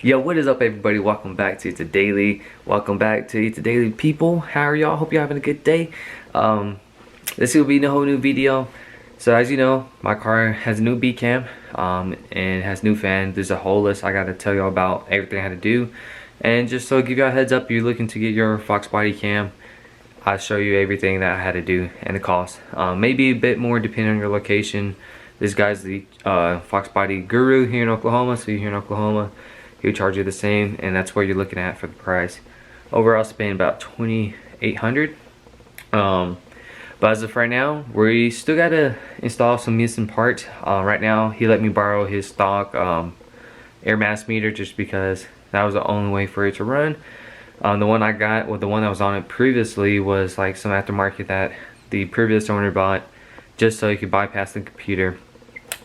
Yo, what is up, everybody? Welcome back to ItsADaily. Welcome back to ItsADaily, people. How are y'all? Hope you're having a good day. This will be a whole new video. So as you know, my car has a new bcam and has new fan. There's a whole list I gotta tell y'all about everything I had to do. And just so give y'all a heads up, you're looking to get your foxbody cam, I'll show you everything that I had to do and the cost. Maybe a bit more depending on your location. This guy's the foxbody guru here in Oklahoma, so you're here in Oklahoma, he'll charge you the same, and that's what you're looking at for the price. Overall, spend about $2,800. But as of right now, we still gotta install some missing parts. Right now, he let me borrow his stock air mass meter just because that was the only way for it to run. The one I got, well, the one that was on it previously was like some aftermarket that the previous owner bought just so he could bypass the computer.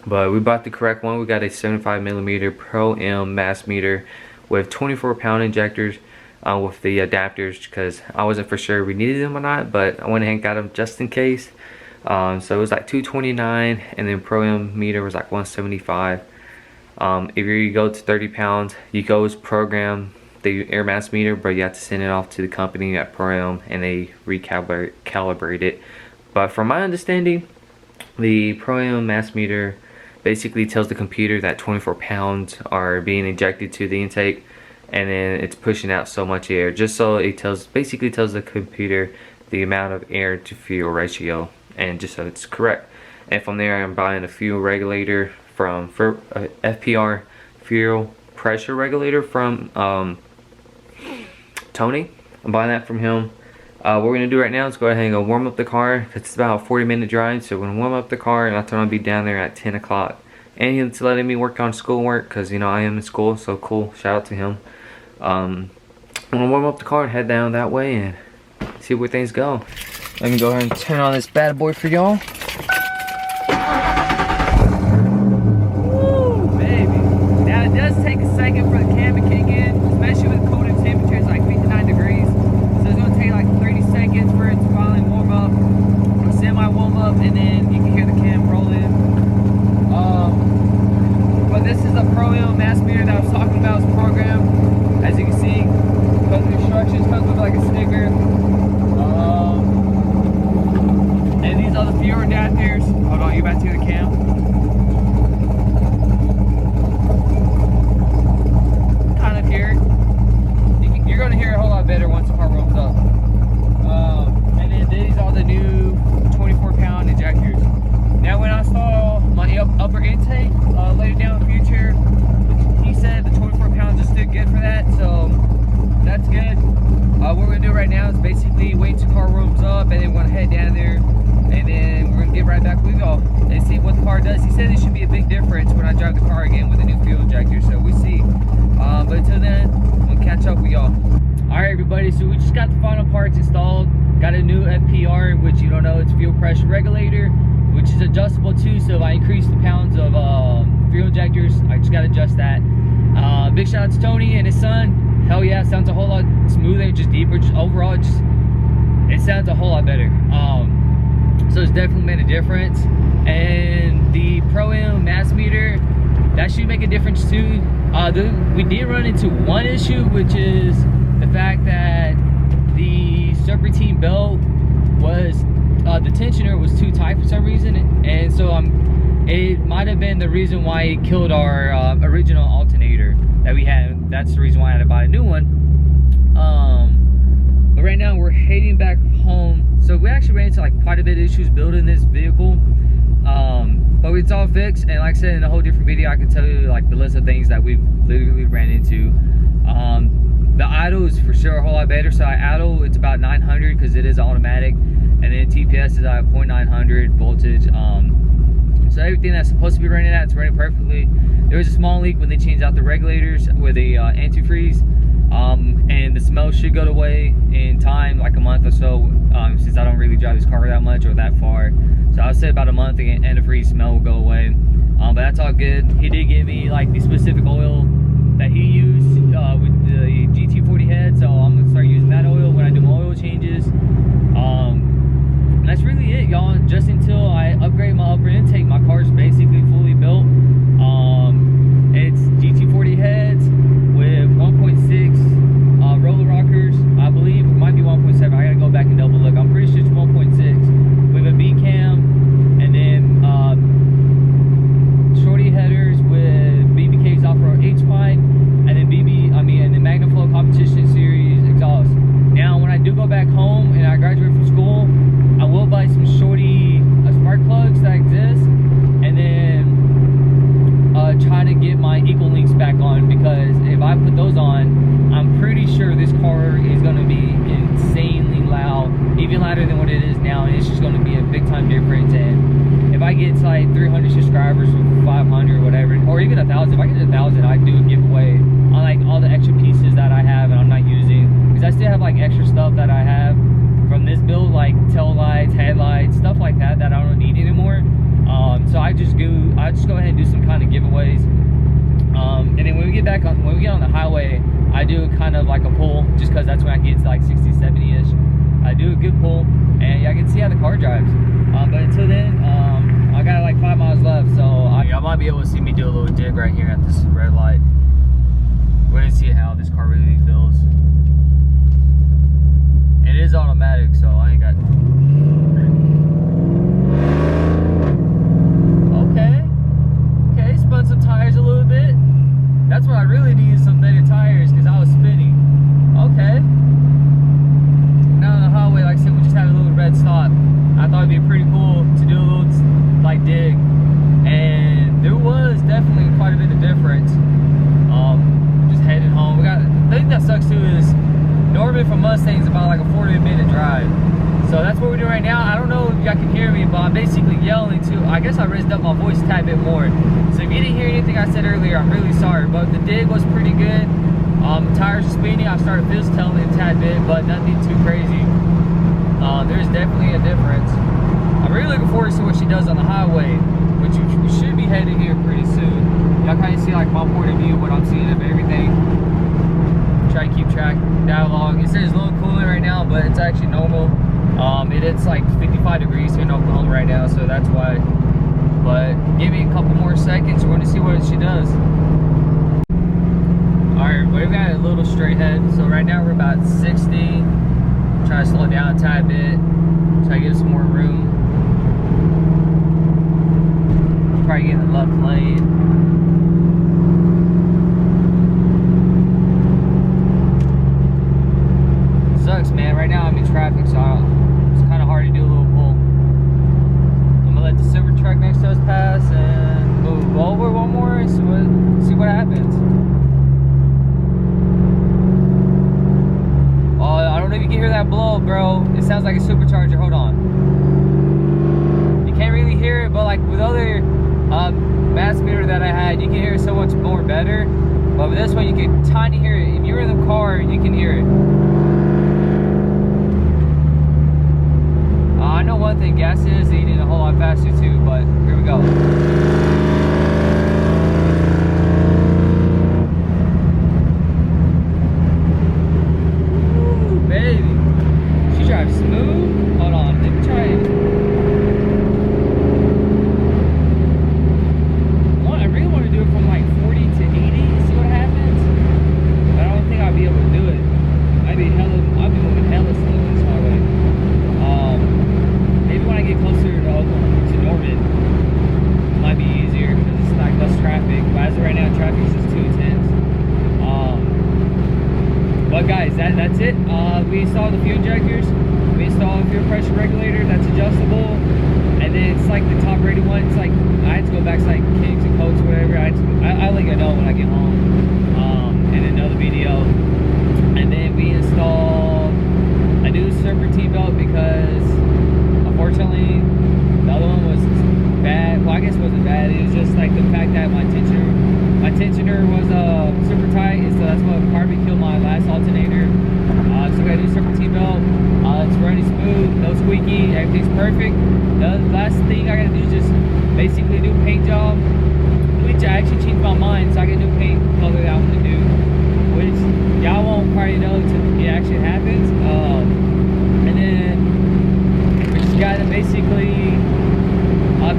But we bought the correct one. We got a 75mm Pro M mass meter with 24-pound injectors with the adapters, because I wasn't for sure we needed them or not, but I went ahead and got them just in case. So it was like $229, and then Pro M meter was like $175. If you go to 30 pounds, you can always program the air mass meter, but you have to send it off to the company at Pro M and they recalibrate it. But from my understanding, the Pro M mass meter basically tells the computer that 24 pounds are being injected to the intake, and then it's pushing out so much air, just so it basically tells the computer the amount of air to fuel ratio, and just so it's correct. And from there, I'm buying a fuel regulator from FPR fuel pressure regulator from Tony. I'm buying that from him. What we're gonna do right now is go ahead and go warm up the car, because it's about a 40-minute drive. So we're gonna warm up the car, and I told him I'd be down there at 10 o'clock. And he's letting me work on schoolwork, because you know I am in school, so cool. Shout out to him. I'm gonna warm up the car and head down that way and see where things go. Let me go ahead and turn on this bad boy for y'all. Woo, baby. Now it does take a second for the cam to kick in, especially with cold temperatures like 59 degrees. So it's gonna take like 30 seconds for it to finally warm up, or semi-warm up, and then you can hear the cam rolling. But this is a Pro M mass meter that I was talking about. It's programmed, as you can see, comes with instructions, comes with like a sticker. And these are the fuel adapters. Hold on, you about to hear the cam? Kind of hear it. You're gonna hear it a whole lot better once the car rolls up. And then these are the new 24-pound injectors. Now when I install my upper intake later down in the future, he said the 24 pounds is still good for that, so that's good. What we're gonna do right now is basically wait till the car warms up, and then we're gonna head down there, and then we're gonna get right back with y'all and see what the car does. He said it should be a big difference when I drive the car again with a new fuel injector, so we see. But until then, I'm gonna catch up with y'all. Alright everybody, so we just got the final parts installed. Got a new FPR, which you don't know, it's fuel pressure regulator, which is adjustable too. So if I increase the pounds of fuel injectors, I just gotta adjust that. Big shout out to Tony and his son. Hell yeah, sounds a whole lot smoother, just deeper, just overall, it sounds a whole lot better. So it's definitely made a difference. And the Pro M mass meter, that should make a difference too. We did run into one issue, which is the fact that the serpentine belt was, the tensioner was too tight for some reason, and so it might have been the reason why it killed our original alternator that we had. That's the reason why I had to buy a new one. But right now we're heading back home. So we actually ran into like quite a bit of issues building this vehicle, but it's all fixed. And like I said in a whole different video, I can tell you like the list of things that we've literally ran into. The idle is for sure a whole lot better. So I idle, it's about 900 because it is automatic, and then TPS is at 0.900 voltage. So everything that's supposed to be running at, it's running perfectly. There was a small leak when they changed out the regulators with the antifreeze, and the smell should go away in time, like a month or so, since I don't really drive this car that much or that far. So I would say about a month, and the antifreeze smell will go away. But that's all good. He did give me like the specific oil that he used with the GT40 head, so I'm gonna start using that oil when I do my oil changes. And that's really it, y'all. Just until I upgrade my upper intake, my car's basically fully built. It's GT40 heads with now, and it's just going to be a big time difference. And if I get to like 300 subscribers or 500 or whatever, or even 1,000, if I get to 1,000, I do a giveaway on like all the extra pieces that I have and I'm not using, because I still have like extra stuff that I have from this build, like tail lights, headlights, stuff like that that I don't need anymore. So I just go ahead and do some kind of giveaways. And then when we get on the highway, I do kind of like a pull, just because that's when I get to like 60, 70 ish. I do a good pull, and yeah, I can see how the car drives. But until then, I got like 5 miles left, so y'all might be able to see me do a little dig right here at this red light. We're gonna see how this car really feels. It is automatic, so I ain't got. Okay, spun some tires a little bit. That's what I really need, is some better tires, because I was spinning. Okay. Now on the highway, like I said, we just had a little red stop. I thought it'd be pretty cool to do a little like dig, and there was definitely quite a bit of difference. Just heading home. The thing that sucks too is Norman from Mustang is about like a 40-minute drive. So that's what we're doing right now. I don't know if y'all can hear me, but I'm basically yelling too. I guess I raised up my voice a tad bit more. So if you didn't hear anything I said earlier, I'm really sorry. But the dig was pretty good. Tires are spinning. I started fist-tailing it a tad bit, but nothing too crazy. There's definitely a difference. I'm really looking forward to see what she does on the highway, which we should be headed here pretty soon. Y'all kind of see like my point of view, what I'm seeing of everything. Try to keep track dialogue. It says a little cooler right now, but it's actually normal. It's like 55 degrees here in Oklahoma right now, so that's why. But give me a couple more seconds. We're going to see what she does. Alright, we've got a little straight head. So right now we're about 60. Try to slow it down a tad bit. Try to give some more room. Probably get in the left lane. Sucks, man. Right now I'm in traffic, so it's kind of hard to do a little pull. I'm gonna let the silver truck next to us pass and move over one more and see what happens. Oh, I don't know if you can hear that blow, bro. It sounds like a supercharger. Hold on. You can't really hear it, but like with other mass meter that I had, you can hear it so much more better. But with this one, you can tiny hear it. If you're in the car, you can hear it. I know one thing, gas is eating a whole lot faster too, but here we go. Ooh, baby. She drives smooth. Hold on, let me try it. I really want to do it from like 40 to 80, see what happens. But I don't think I'll be able to do it. I'll be moving hella slow on this highway. Maybe when I get closer to Norman, it might be easier because it's like less traffic. But as of right now, traffic is just too intense. But guys, that's it. We installed the fuel injectors. We installed a fuel pressure regulator that's adjustable. And then it's like the top rated one. It's like I had to go back to like Kings and Coats or whatever. I'll let you know when I get home in another video. And then we installed a new serpentine belt because unfortunately the other one was bad. Well, I guess it wasn't bad. It was just like the fact that my tensioner was super tight, and so that's what probably killed my last alternator. So we got a new serpentine belt. It's running smooth, no squeaky, everything's perfect. The last thing I gotta do is just basically do a paint job, which I actually changed my mind, so I got a new paint color that I want to do, which y'all won't probably know until it actually happens. And then we just gotta basically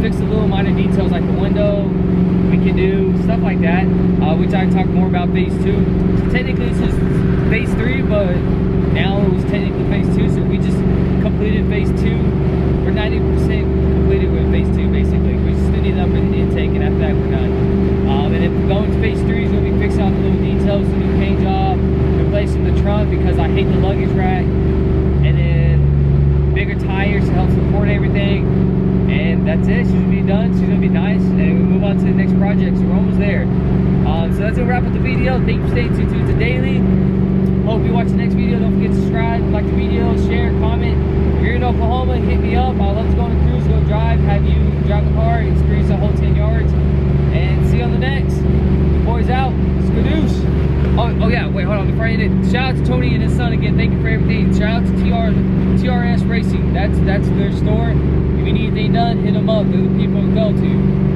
fix the little minor details like the window. We can do stuff like that, which I talk more about phase 2. So technically this is phase 3, but now it was technically phase 2, so we just completed phase 2. We're 90% completed with phase 2 basically. We just need up in the intake, and after that we're done. And then going to phase 3 is going to be fixing out the little details, the new paint job, replacing the trunk because I hate the luggage rack, and then bigger tires to help support everything. And that's it. She's gonna be done. She's gonna be nice, and we move on to the next project. So we're almost there. So that's gonna wrap up the video. Thank you for staying tuned to ItsADaily. Hope you watch the next video. Don't forget to subscribe, like the video, share, comment. you're in Oklahoma, hit me up. I'd love to go on a cruise, go drive, have you drive the car, experience the whole 10 yards, and see you on the next. The boys out. Skadoosh. Oh yeah, wait, hold on. Before I end it, shout out to Tony and his son again. Thank you for everything. Shout out to TRS Racing. That's their store. If you need anything done, hit them up. They're the people to go to.